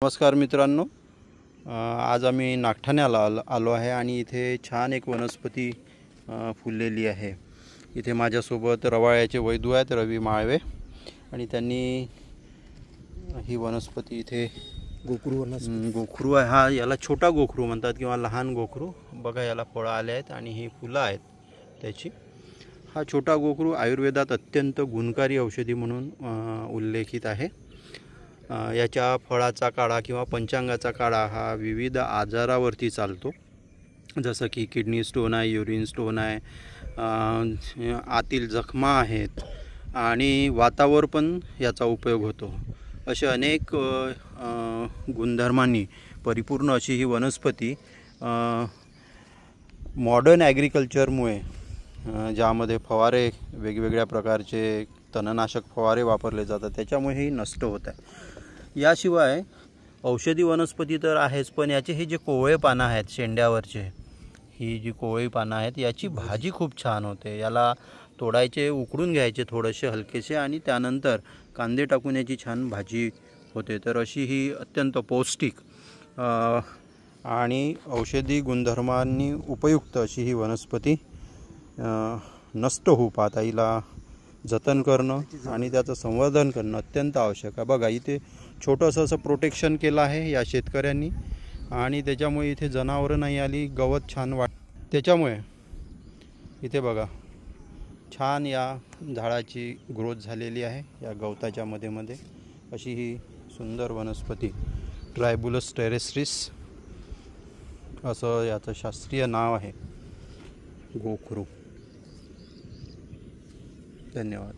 नमस्कार मित्रांनो, आज आम्ही नागठाण्याला आलो आहे आणि इथे छान एक वनस्पती फुललेली आहे। इथे माझ्यासोबत रवाळ्याचे वैद्य आहेत, रवी माळवे, आणि त्यांनी ही वनस्पती इथे गोखरू आहे। हा याला छोटा गोखरू म्हणतात किंवा लहान गोखरू। बघा, याला फळं आले आहेत आणि ही फुलं आहेत त्याची। हा छोटा गोखरू आयुर्वेदात अत्यंत गुणकारी औषधी म्हणून उल्लेखित आहे। याच्या फळाचा काढा किंवा पंचांगाचा काढा हा विविध आजारावरती चालतो, जसं की किडनी स्टोन आहे, युरिन स्टोन आहे, आतील जखमा आहेत आणि वातावर पण याचा उपयोग होतो। असे अनेक गुणधर्मांनी परिपूर्ण अशी ही वनस्पती मॉडर्न ॲग्रिकल्चरमुळे, ज्यामध्ये फवारे वेगवेगळ्या प्रकारचे तणनाशक फवारे वापरले जातात, त्याच्यामुळे ही नष्ट होत आहे। याशिवाय औषधी वनस्पती तर आहेच, पण याचे हे जे कोवळे पानं आहेत शेंड्यावरचे, ही जी कोवळी पानं आहेत, याची भाजी खूप छान होते। याला तोडायचे, उकडून घ्यायचे थोडेसे हलकेसे, आणि त्यानंतर कांदे टाकून याची छान भाजी होते। तर अशी ही अत्यंत पौष्टिक आणि औषधी गुणधर्मांनी उपयुक्त अशी ही वनस्पती नष्ट होऊ पाहता हिला जतन करणं आणि त्याचं संवर्धन करणं अत्यंत आवश्यक आहे। बघा, इथे छोटंसं असं प्रोटेक्शन केलं आहे या शेतकऱ्यांनी, आणि त्याच्यामुळे इथे जनावरं नाही आली, गवत छान त्याच्यामुळे इथे बघा छान या झाडाची ग्रोथ झालेली आहे। या गवताच्या मध्ये अशी ही सुंदर वनस्पती ट्रायबुलस टेरेस्ट्रिस असं याचं शास्त्रीय नाव आहे, गोखरू। धन्यवाद।